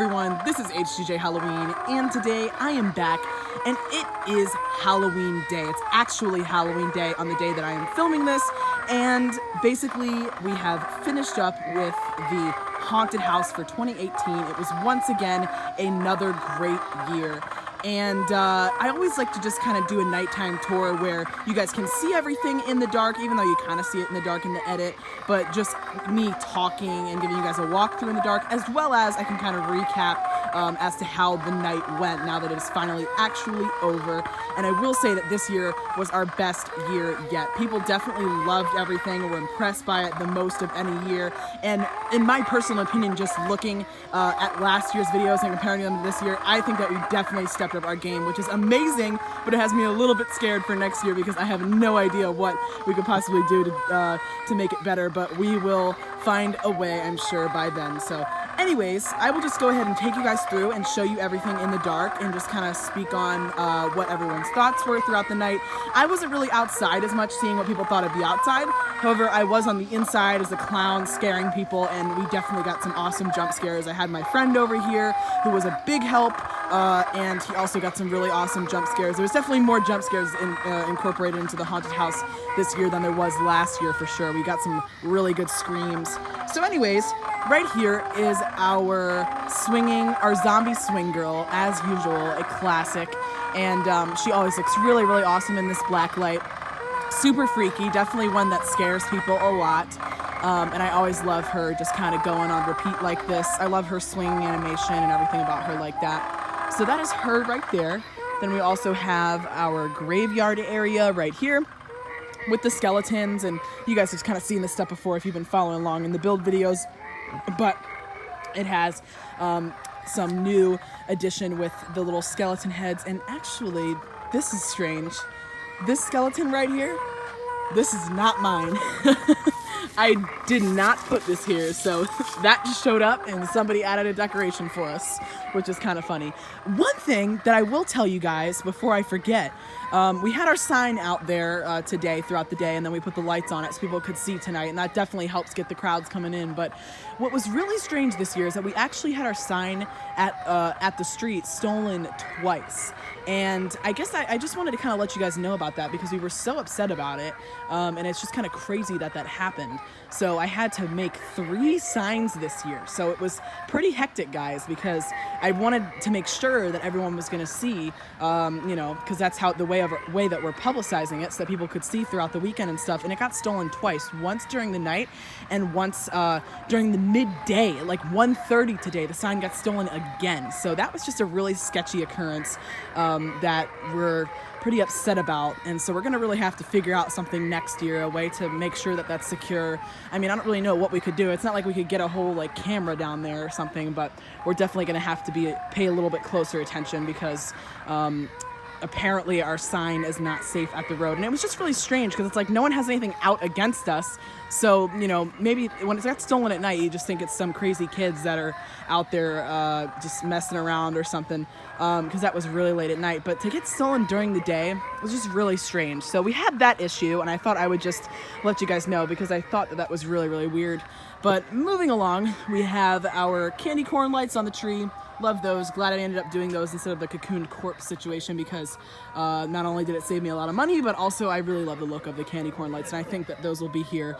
everyone, this is HGJ Halloween, and today I am back, and it is Halloween Day. It's actually Halloween Day on the day that I am filming this, and basically we have finished up with the haunted house for 2018. It was once again another great year. And I always like to just kind of do a nighttime tour where you guys can see everything in the dark, even though you kind of see it in the dark in the edit, but just me talking and giving you guys a walkthrough in the dark, as well as I can kind of recap as to how the night went now that it is finally actually over. And I will say that this year was our best year yet. People definitely loved everything and were impressed by it the most of any year. And in my personal opinion, just looking at last year's videos and comparing them to this year, I think that we definitely stepped up our game, which is amazing, but it has me a little bit scared for next year because I have no idea what we could possibly do to make it better, but we will find a way, I'm sure, by then. So anyways, I will just go ahead and take you guys through and show you everything in the dark and just kind of speak on what everyone's thoughts were throughout the night. I wasn't really outside as much, seeing what people thought of the outside. However, I was on the inside as a clown scaring people, and we definitely got some awesome jump scares. I had my friend over here who was a big help, and he also got some really awesome jump scares. There was definitely more jump scares incorporated into the haunted house this year than there was last year for sure. We got some really good screams. So anyways, right here is our zombie swing girl, as usual, a classic. And she always looks really, really awesome in this black light. Super freaky, definitely one that scares people a lot. And I always love her just kind of going on repeat like this. I love her swinging animation and everything about her like that. So that is her right there. Then we also have our graveyard area right here with the skeletons, and you guys have kind of seen this stuff before if you've been following along in the build videos, but it has some new addition with the little skeleton heads. And actually, this is strange. This skeleton right here, this is not mine. I did not put this here, so that just showed up and somebody added a decoration for us, which is kind of funny. One thing that I will tell you guys before I forget, we had our sign out there today throughout the day, and then we put the lights on it so people could see tonight, and that definitely helps get the crowds coming in. But what was really strange this year is that we actually had our sign at the street stolen twice. And I guess I just wanted to kind of let you guys know about that because we were so upset about it, and it's just kind of crazy that happened. So I had to make 3 signs this year. So it was pretty hectic, guys, because I wanted to make sure that everyone was going to see, because that's how the way that we're publicizing it, so that people could see throughout the weekend and stuff. And it got stolen twice, once during the night and once during the midday, like 1:30 today. The sign got stolen again. So that was just a really sketchy occurrence that we're pretty upset about, and so we're gonna really have to figure out something next year, a way to make sure that that's secure. I mean, I don't really know what we could do. It's not like we could get a whole camera down there or something, but we're definitely gonna have to pay a little bit closer attention because apparently our sign is not safe at the road. And it was just really strange because it's like no one has anything out against us. So, maybe when it gets stolen at night, you just think it's some crazy kids that are out there just messing around or something, because that was really late at night. But to get stolen during the day was just really strange. So we had that issue, and I thought I would just let you guys know because I thought that was really, really weird. But moving along, we have our candy corn lights on the tree. Love those. Glad I ended up doing those instead of the cocooned corpse situation because not only did it save me a lot of money, but also I really love the look of the candy corn lights, and I think that those will be here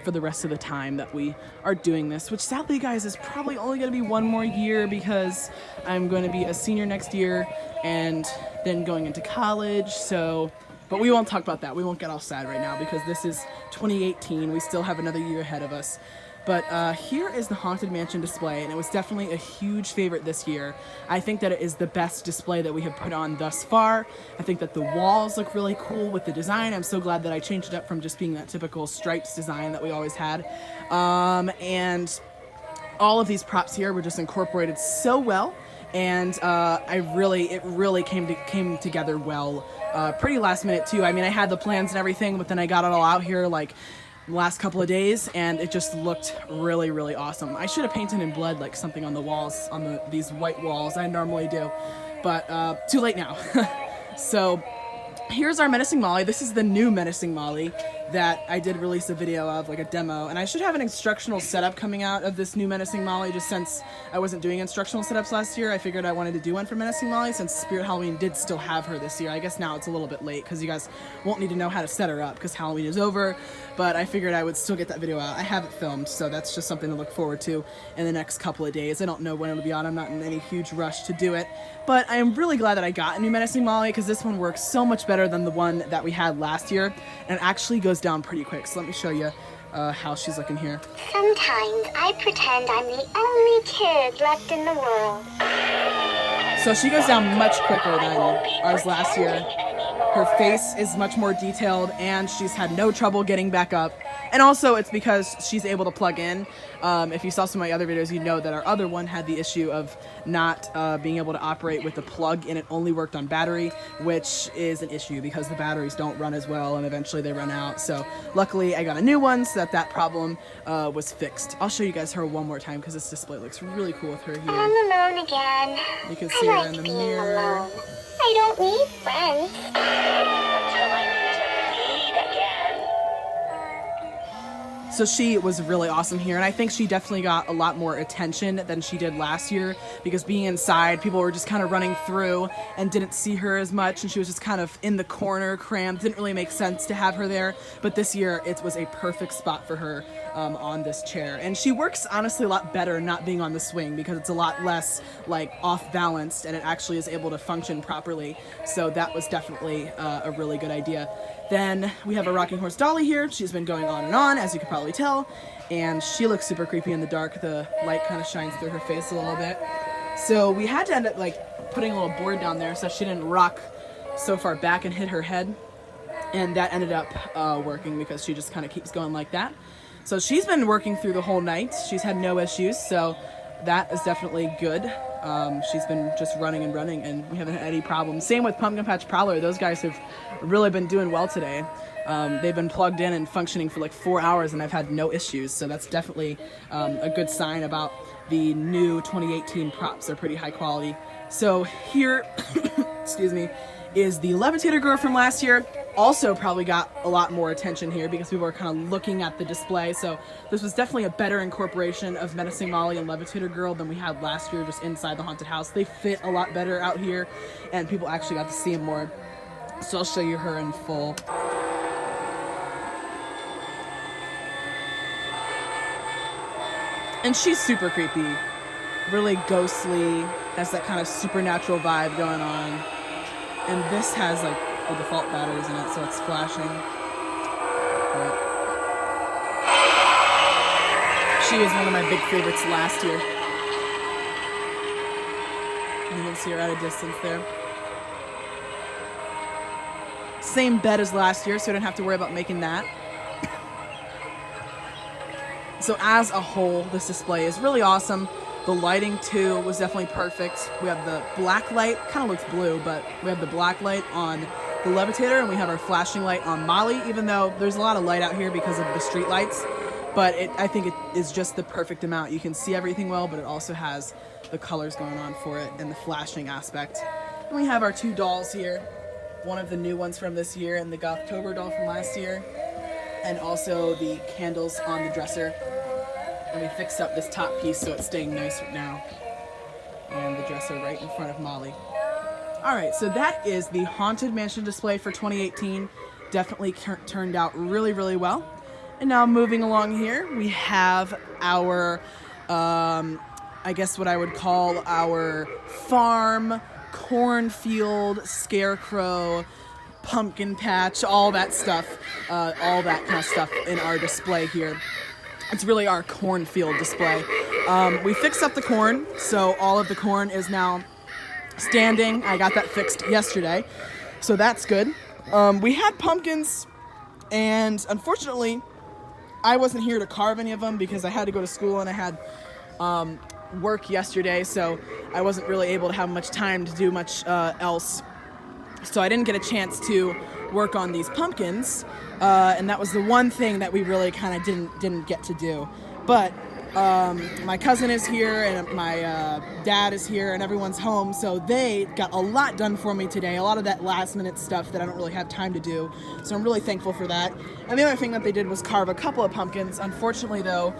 for the rest of the time that we are doing this, which sadly, guys, is probably only going to be 1 more year because I'm going to be a senior next year and then going into college. So, but we won't talk about that. We won't get all sad right now because this is 2018. We still have another year ahead of us. But here is the Haunted Mansion display, and it was definitely a huge favorite this year. I think that it is the best display that we have put on thus far. I think that the walls look really cool with the design. I'm so glad that I changed it up from just being that typical stripes design that we always had. And all of these props here were just incorporated so well, and it really came together well. Pretty last minute too. I mean, I had the plans and everything, but then I got it all out here last couple of days, and it just looked really, really awesome. I should have painted in blood something on the walls, on these white walls. I normally do, but too late now. So here's our menacing Molly. This is the new menacing Molly. that I did release a video of, like a demo, and I should have an instructional setup coming out of this new Menacing Molly, just since I wasn't doing instructional setups last year. I figured I wanted to do one for Menacing Molly since Spirit Halloween did still have her this year. I guess now it's a little bit late because you guys won't need to know how to set her up because Halloween is over, but I figured I would still get that video out. I have it filmed, so that's just something to look forward to in the next couple of days. I don't know when it'll be on. I'm not in any huge rush to do it, but I am really glad that I got a new Menacing Molly because this one works so much better than the one that we had last year, and it actually goes down pretty quick. So let me show you how she's looking here. Sometimes I pretend I'm the only kid left in the world. So she goes down much quicker than ours last year. Her face is much more detailed, and she's had no trouble getting back up. And also, it's because she's able to plug in. If you saw some of my other videos, you know that our other one had the issue of not being able to operate with the plug, and it only worked on battery, which is an issue because the batteries don't run as well, and eventually they run out. So luckily, I got a new one so that problem was fixed. I'll show you guys her one more time because this display looks really cool with her here. I'm alone again. You can see her in the mirror. Alone. I don't need friends. Until I need to meet again. So she was really awesome here, and I think she definitely got a lot more attention than she did last year because being inside, people were just kind of running through and didn't see her as much, and she was just kind of in the corner, crammed. Didn't really make sense to have her there, but this year it was a perfect spot for her on this chair. And she works honestly a lot better not being on the swing because it's a lot less like off balanced, and it actually is able to function properly. So that was definitely a really good idea. Then we have a rocking horse dolly here. She's been going on and on, as you can probably tell, and she looks super creepy in the dark. The light kind of shines through her face a little bit. So we had to end up like putting a little board down there so she didn't rock so far back and hit her head, and that ended up working because she just kind of keeps going like that. So she's been working through the whole night. She's had no issues, so that is definitely good. She's been just running and running, and we haven't had any problems. Same with Pumpkin Patch Prowler. Those guys have really been doing well today. They've been plugged in and functioning for like 4 hours, and I've had no issues. So that's definitely a good sign about the new 2018 props. They're pretty high quality. So here, excuse me, is the Levitator Girl from last year. Also probably got a lot more attention here because people were kind of looking at the display. So this was definitely a better incorporation of Menacing Molly and Levitator Girl than we had last year just inside the haunted house. They fit a lot better out here, and people actually got to see them more. So I'll show you her in full. And she's super creepy, really ghostly, has that kind of supernatural vibe going on. And this has like the default batteries in it, so it's flashing. But she was one of my big favorites last year. You can see her at a distance there. Same bed as last year, so I didn't have to worry about making that. So as a whole, this display is really awesome. The lighting too was definitely perfect. We have the black light, kind of looks blue, but we have the black light on the Levitator, and we have our flashing light on Molly, even though there's a lot of light out here because of the street lights. But I think it is just the perfect amount. You can see everything well, but it also has the colors going on for it and the flashing aspect. And we have our two dolls here. One of the new ones from this year and the Gothtober doll from last year. And also the candles on the dresser. And we fixed up this top piece so it's staying nice right now. And the dresser right in front of Molly. Alright, so that is the Haunted Mansion display for 2018. Definitely turned out really, really well. And now moving along here, we have our, I guess what I would call our farm, cornfield, scarecrow, pumpkin patch, all that stuff, all that kind of stuff in our display here. It's really our cornfield display. We fixed up the corn, so all of the corn is now standing. I got that fixed yesterday, so that's good. We had pumpkins, and unfortunately, I wasn't here to carve any of them because I had to go to school and I had work yesterday, so I wasn't really able to have much time to do much else. So I didn't get a chance to work on these pumpkins, and that was the one thing that we really kind of didn't get to do. But my cousin is here and my dad is here and everyone's home, so they got a lot done for me today, a lot of that last minute stuff that I don't really have time to do, so I'm really thankful for that. And the other thing that they did was carve a couple of pumpkins. Unfortunately though,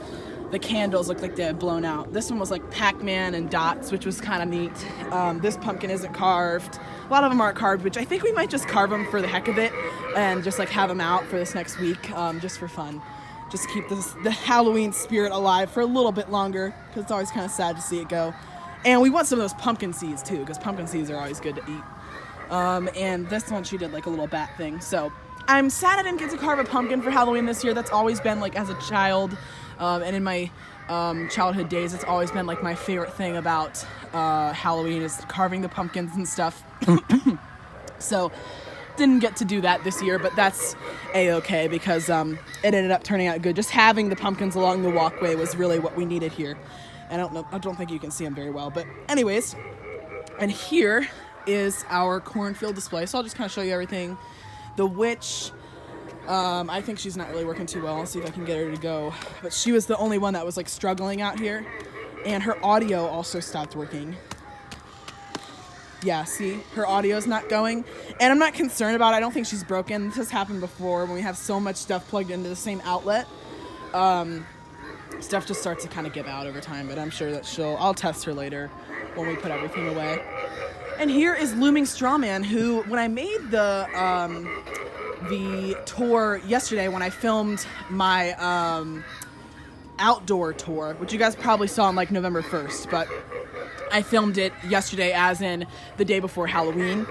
the candles looked like they had blown out. This one was like Pac-Man and dots, which was kind of neat. This pumpkin isn't carved. A lot of them aren't carved, which I think we might just carve them for the heck of it and just like have them out for this next week, just for fun. Just keep the Halloween spirit alive for a little bit longer, because it's always kind of sad to see it go. And we want some of those pumpkin seeds too, because pumpkin seeds are always good to eat. And this one she did like a little bat thing. So I'm sad I didn't get to carve a pumpkin for Halloween this year. That's always been like as a child, and in my childhood days, it's always been like my favorite thing about Halloween is carving the pumpkins and stuff. So didn't get to do that this year, but that's a-okay because it ended up turning out good. Just having the pumpkins along the walkway was really what we needed here. And I don't think you can see them very well, but anyways, and here is our cornfield display. So I'll just kind of show you everything. The witch, I think she's not really working too well. I'll see if I can get her to go, but she was the only one that was like struggling out here, and her audio also stopped working. Yeah, see, her audio's not going, and I'm not concerned about it. I don't think she's broken. This has happened before when we have so much stuff plugged into the same outlet. Stuff just starts to kind of give out over time, but I'm sure that I'll test her later when we put everything away. And here is Looming Strawman, who, when I made the tour yesterday, when I filmed my outdoor tour, which you guys probably saw on like November 1st, but I filmed it yesterday, as in the day before Halloween,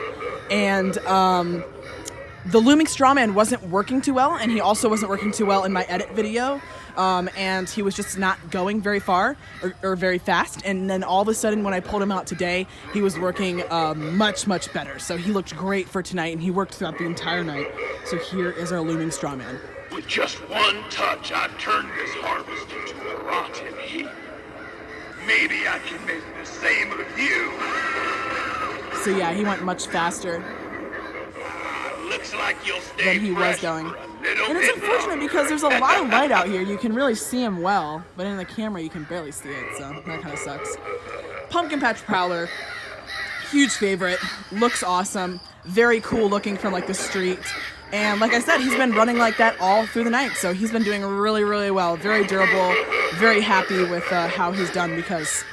and the Looming Strawman wasn't working too well, and he also wasn't working too well in my edit video, and he was just not going very far or very fast, and then all of a sudden when I pulled him out today, he was working much, much better. So he looked great for tonight, and he worked throughout the entire night. So here is our Looming Strawman. With just one touch, I've turned this harvest into a rotten heap. Maybe I can make the same of you. So yeah, he went much faster Looks like you'll stay than he was fresh going. for a little And it's bit unfortunate longer. because there's a lot of light out here. You can really see him well, but in the camera you can barely see it, so that kind of sucks. Pumpkin Patch Prowler, huge favorite, looks awesome, very cool looking from like the street. And like I said, he's been running like that all through the night, so he's been doing really, really well. Very durable, very happy with how he's done, because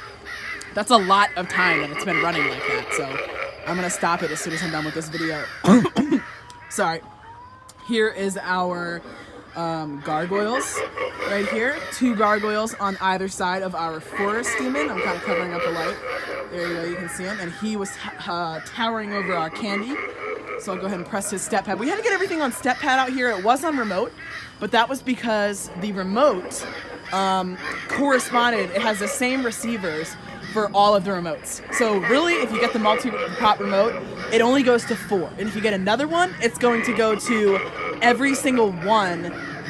that's a lot of time that it's been running like that. So I'm gonna stop it as soon as I'm done with this video. Sorry. Here is our gargoyles right here. 2 gargoyles on either side of our forest demon. I'm kind of covering up the light. There you go, you can see him. And he was towering over our candy. So I'll go ahead and press his step pad. We had to get everything on step pad out here. It was on remote, but that was because the remote corresponded. It has the same receivers for all of the remotes. So really, if you get the multi-pot remote, it only goes to 4. And if you get another one, it's going to go to every single one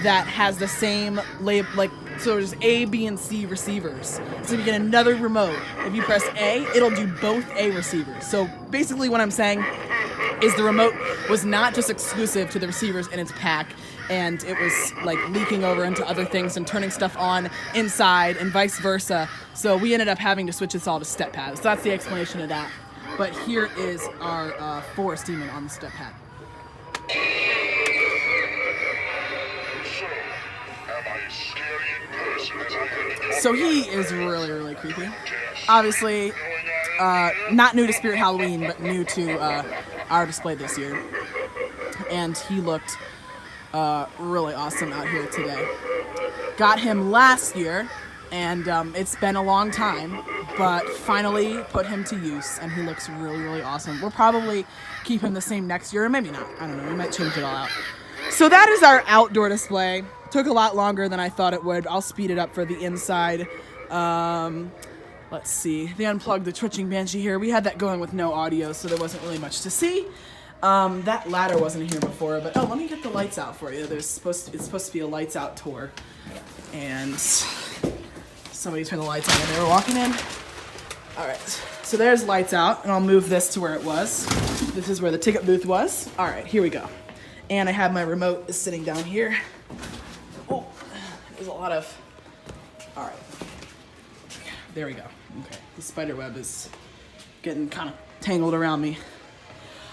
that has the same label, like, so there's A, B, and C receivers. So if you get another remote, if you press A, it'll do both A receivers. So basically what I'm saying is the remote was not just exclusive to the receivers in its pack, and it was like leaking over into other things and turning stuff on inside and vice versa. So we ended up having to switch this all to step pads. So that's the explanation of that. But here is our forest demon on the step pad. So he is really, really creepy. Obviously, not new to Spirit Halloween, but new to our display this year. And he looked really awesome out here today. Got him last year, and it's been a long time, but finally put him to use, and he looks really, really awesome. We'll probably keep him the same next year, or maybe not. I don't know. We might change it all out. So that is our outdoor display. Took a lot longer than I thought it would. I'll speed it up for the inside. Let's see. They unplugged the twitching banshee here. We had that going with no audio, so there wasn't really much to see. That ladder wasn't here before, but let me get the lights out for you. It's supposed to be a lights out tour. And somebody turned the lights on when they were walking in. All right, so there's lights out, and I'll move this to where it was. This is where the ticket booth was. All right, here we go. And I have my remote sitting down here. Oh, there's a lot of, all right. there we go. Okay, the spider web is getting kind of tangled around me.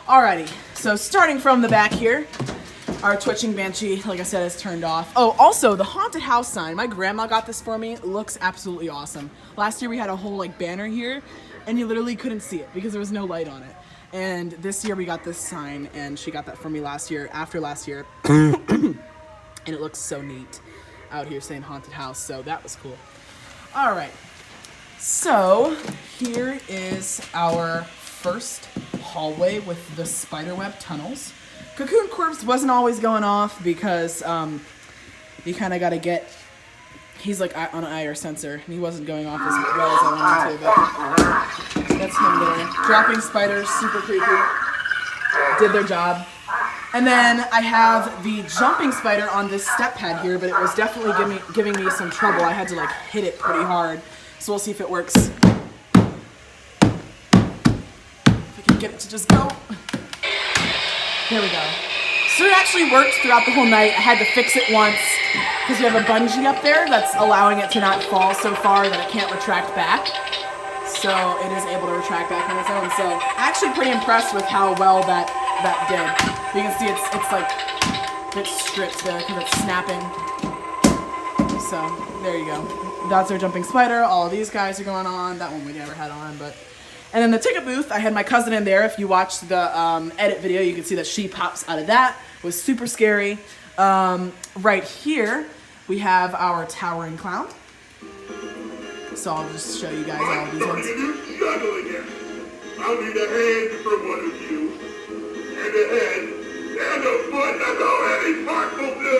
Alrighty, so starting from the back here, our twitching banshee, like I said, is turned off. Oh, also, the haunted house sign. My grandma got this for me. It looks absolutely awesome. Last year we had a whole like banner here, and you literally couldn't see it because there was no light on it. And this year we got this sign, and she got that for me after last year. And it looks so neat out here saying haunted house, so that was cool. All right, so here is our first hallway with the spiderweb tunnels. Cocoon Corpse wasn't always going off because you kind of got to get, he's like on an IR sensor, and he wasn't going off as well as I wanted to, but that's him there. Dropping spiders, super creepy, did their job. And then I have the jumping spider on this step pad here, but it was definitely giving me some trouble. I had to like hit it pretty hard. So we'll see if it works. If I can get it to just go. There we go. So it actually worked throughout the whole night. I had to fix it once because we have a bungee up there that's allowing it to not fall so far that it can't retract back. So it is able to retract back on its own. So actually pretty impressed with how well that did. You can see it's like it's stripped there because it's snapping. So there you go. That's our jumping spider. All of these guys are going on. That one we never had on, but. And then the ticket booth, I had my cousin in there. If you watch the edit video, you can see that she pops out of that. It was super scary. Right here, we have our towering clown. So I'll just show you guys all of these ones. Shuttle again. I'll need a hand from one of you. And a head. And a foot. That's all any part will do.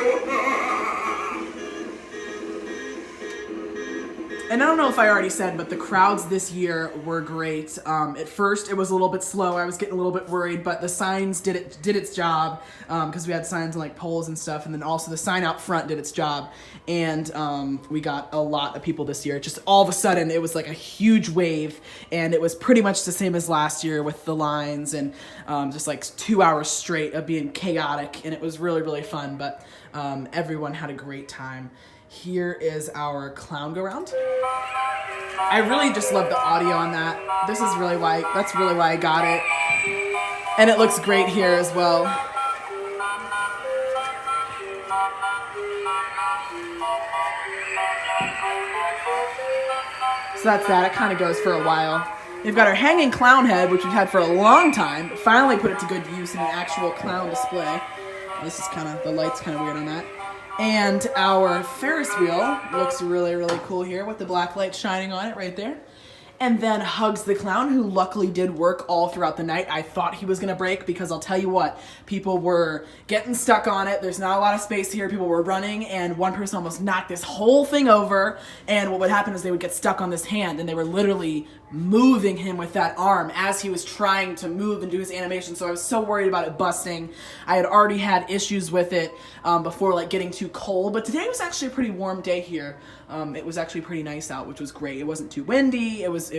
And I don't know if I already said, but the crowds this year were great. At first, it was a little bit slow. I was getting a little bit worried, but the signs did its job because we had signs on like poles and stuff, and then also the sign out front did its job. And we got a lot of people this year. Just all of a sudden, it was like a huge wave, and it was pretty much the same as last year with the lines and just like 2 hours straight of being chaotic, and it was really, really fun. But everyone had a great time. Here is our clown go round. I really just love the audio on that. That's really why I got it. And it looks great here as well. So that's that. It kind of goes for a while. We've got our hanging clown head, which we've had for a long time, but finally put it to good use in an actual clown display. This is kind of, the light's kind of weird on that. And our Ferris wheel looks really, really cool here with the black light shining on it right there. And then Hugs the Clown, who luckily did work all throughout the night. I thought he was going to break because I'll tell you what, people were getting stuck on it. There's not a lot of space here. People were running, and one person almost knocked this whole thing over. And what would happen is they would get stuck on this hand, and they were literally moving him with that arm as he was trying to move and do his animation. So I was so worried about it busting. I had already had issues with it before like getting too cold, but today was actually a pretty warm day here. It was actually pretty nice out, which was great. It wasn't too windy. It was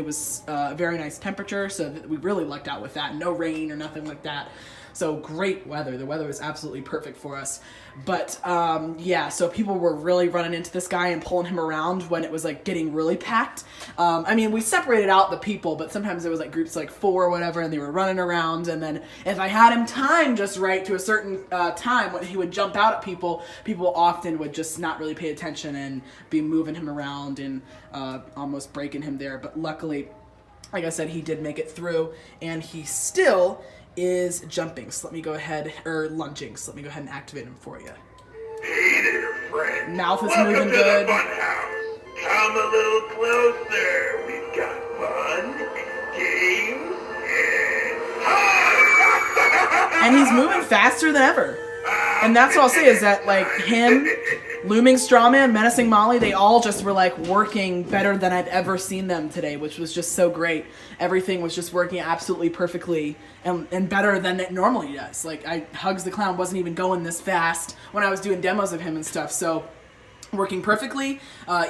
a very nice temperature, so we really lucked out with that. No rain or nothing like that. So great weather. The weather was absolutely perfect for us. But yeah, so people were really running into this guy and pulling him around when it was like getting really packed. I mean, we separated out the people, but sometimes there was like groups like 4 or whatever, and they were running around. And then if I had him timed just right to a certain time when he would jump out at people, people often would just not really pay attention and be moving him around and almost breaking him there. But luckily, like I said, he did make it through, and he still is jumping. So let me go ahead, or lunging. So let me go ahead and activate him for you. Hey there, friend. Mouth is Welcome moving to good. The fun house. Come a little closer. We've got fun, games, And he's moving faster than ever. And that's what I'll say is that, like, him, Looming Strawman, Menacing Molly, they all just were, like, working better than I've ever seen them today, which was just so great. Everything was just working absolutely perfectly and better than it normally does. Like, Hugs the Clown wasn't even going this fast when I was doing demos of him and stuff, so working perfectly,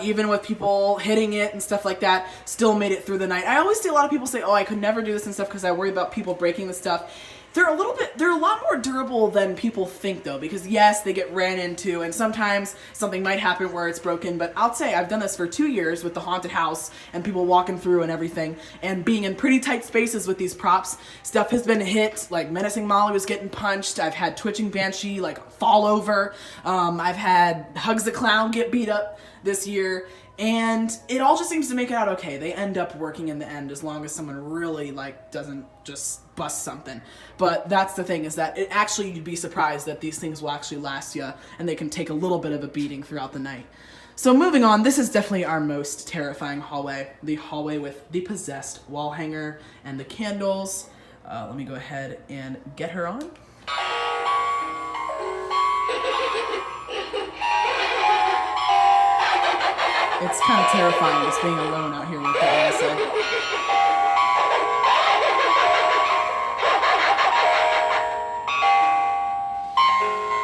even with people hitting it and stuff like that, still made it through the night. I always see a lot of people say, oh, I could never do this and stuff because I worry about people breaking the stuff. they're a lot more durable than people think though, because yes, they get ran into and sometimes something might happen where it's broken, but I'll say I've done this for 2 years with the haunted house and people walking through and everything and being in pretty tight spaces with these props. Stuff has been hit, like Menacing Molly was getting punched. I've had Twitching Banshee like fall over. I've had Hugs the Clown get beat up this year. And it all just seems to make it out okay. They end up working in the end as long as someone really like doesn't just bust something. But that's the thing, is that it actually, you'd be surprised that these things will actually last you and they can take a little bit of a beating throughout the night. So moving on, this is definitely our most terrifying hallway. The hallway with the possessed wall hanger and the candles. Let me go ahead and get her on. It's kind of terrifying just being alone out here with her, honestly.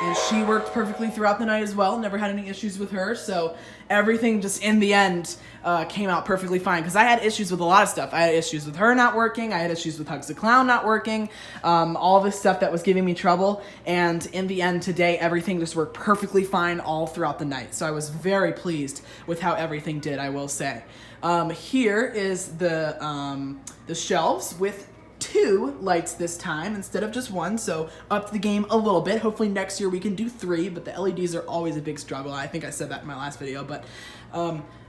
And she worked perfectly throughout the night as well. Never had any issues with her. So everything just in the end came out perfectly fine. Because I had issues with a lot of stuff. I had issues with her not working. I had issues with Hugs the Clown not working. All this stuff that was giving me trouble. And in the end today, everything just worked perfectly fine all throughout the night. So I was very pleased with how everything did, I will say. Here is the shelves with 2 lights this time instead of just 1, so up the game a little bit. Hopefully next year we can do 3, but the LEDs are always a big struggle. I think I said that in my last video, but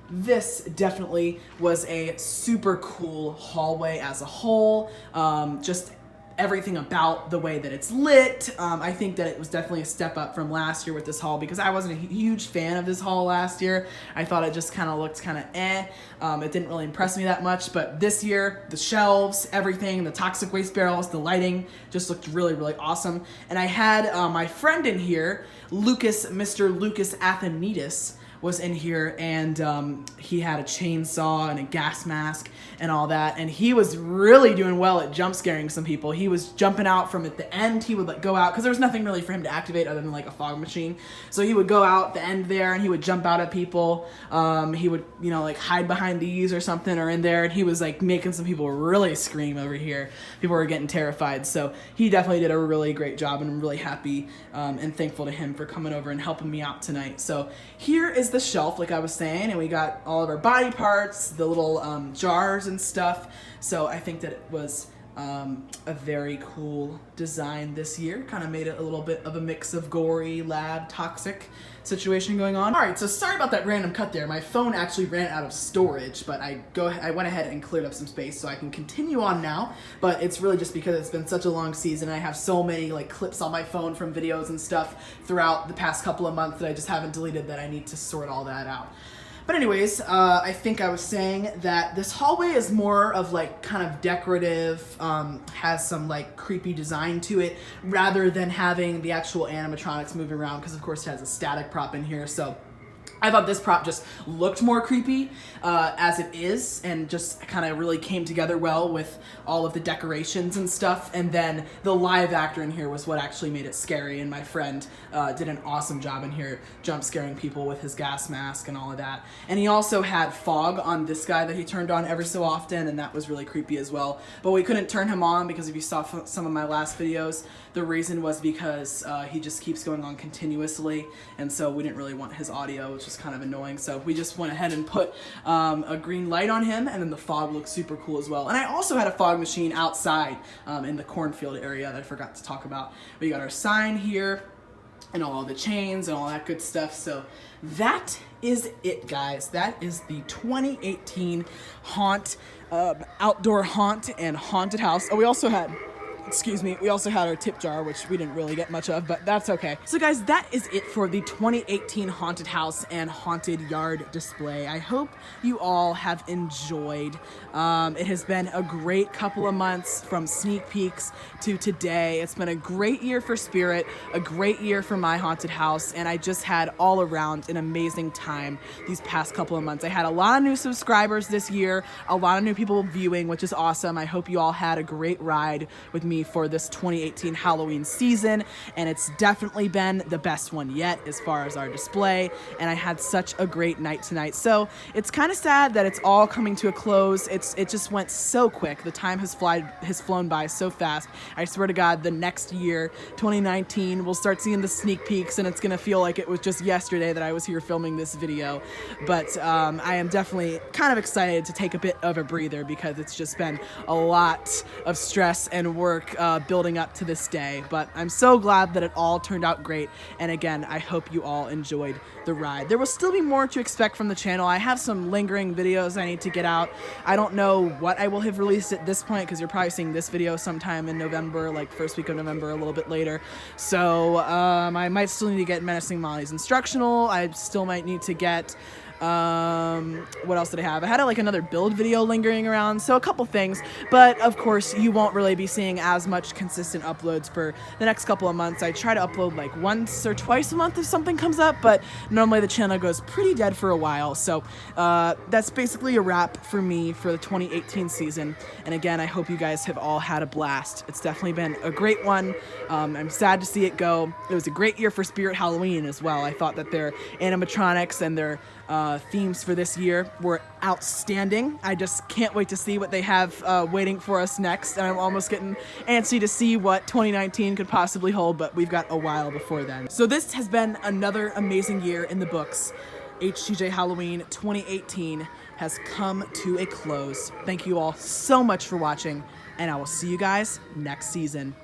this definitely was a super cool hallway as a whole. Just everything about the way that it's lit. I think that it was definitely a step up from last year with this hall, because I wasn't a huge fan of this hall last year. I thought it just kind of looked kind of eh. It didn't really impress me that much, but this year, the shelves, everything, the toxic waste barrels, the lighting just looked really, really awesome. And I had my friend in here, Mr. Lucas Athanidis, was in here, and he had a chainsaw and a gas mask and all that, and he was really doing well at jump scaring some people. He was jumping out from at the end. He would like go out, because there was nothing really for him to activate other than like a fog machine, so he would go out the end there and he would jump out at people. He would, you know, like hide behind these or something or in there, and he was like making some people really scream over here. People were getting terrified, so he definitely did a really great job, and I'm really happy and thankful to him for coming over and helping me out tonight. So here is the shelf, like I was saying, and we got all of our body parts, the little jars and stuff. So I think that it was a very cool design this year. Kind of made it a little bit of a mix of gory, lab, toxic situation going on. All right, so sorry about that random cut there. My phone actually ran out of storage, but I went ahead and cleared up some space so I can continue on now. But it's really just because it's been such a long season. I have so many like clips on my phone from videos and stuff throughout the past couple of months that I just haven't deleted, that I need to sort all that out. But anyways, I think I was saying that this hallway is more of like kind of decorative, has some like creepy design to it, rather than having the actual animatronics moving around, because of course it has a static prop in here. So I thought this prop just looked more creepy as it is, and just kind of really came together well with all of the decorations and stuff. And then the live actor in here was what actually made it scary, and my friend did an awesome job in here jump scaring people with his gas mask and all of that. And he also had fog on this guy that he turned on every so often, and that was really creepy as well. But we couldn't turn him on because if you saw some of my last videos, the reason was because he just keeps going on continuously, and so we didn't really want his audio, which was kind of annoying. So we just went ahead and put a green light on him, and then the fog looks super cool as well. And I also had a fog machine outside in the cornfield area that I forgot to talk about. We got our sign here and all the chains and all that good stuff. So that is it, guys. That is the 2018 outdoor haunt and haunted house. Oh, we also had our tip jar, which we didn't really get much of, but that's okay. So guys, that is it for the 2018 haunted house and haunted yard display. I hope you all have enjoyed. It has been a great couple of months from sneak peeks to today. It's been a great year for Spirit, a great year for my haunted house, and I just had all around an amazing time these past couple of months. I had a lot of new subscribers this year, a lot of new people viewing, which is awesome. I hope you all had a great ride with me me for this 2018 Halloween season, and it's definitely been the best one yet as far as our display, and I had such a great night tonight. So it's kind of sad that it's all coming to a close. It just went so quick. The time has flown by so fast. I swear to God, the next year, 2019, we'll start seeing the sneak peeks, and it's gonna feel like it was just yesterday that I was here filming this video. But I am definitely kind of excited to take a bit of a breather because it's just been a lot of stress and work building up to this day. But I'm so glad that it all turned out great, and again, I hope you all enjoyed the ride. There will still be more to expect from the channel. I have some lingering videos I need to get out. I don't know what I will have released at this point because you're probably seeing this video sometime in November, like first week of November, a little bit later. So I might still need to get Menacing Molly's instructional. I still might need to get what else did I have? I had like another build video lingering around, so a couple things, but of course you won't really be seeing as much consistent uploads for the next couple of months. I try to upload like once or twice a month if something comes up, but normally the channel goes pretty dead for a while. So that's basically a wrap for me for the 2018 season, and again, I hope you guys have all had a blast. It's definitely been a great one. I'm sad to see it go. It was a great year for Spirit Halloween as well. I thought that their animatronics and their themes for this year were outstanding. I just can't wait to see what they have waiting for us next, and I'm almost getting antsy to see what 2019 could possibly hold, but we've got a while before then. So this has been another amazing year in the books. HTJ Halloween 2018 has come to a close. Thank you all so much for watching, and I will see you guys next season.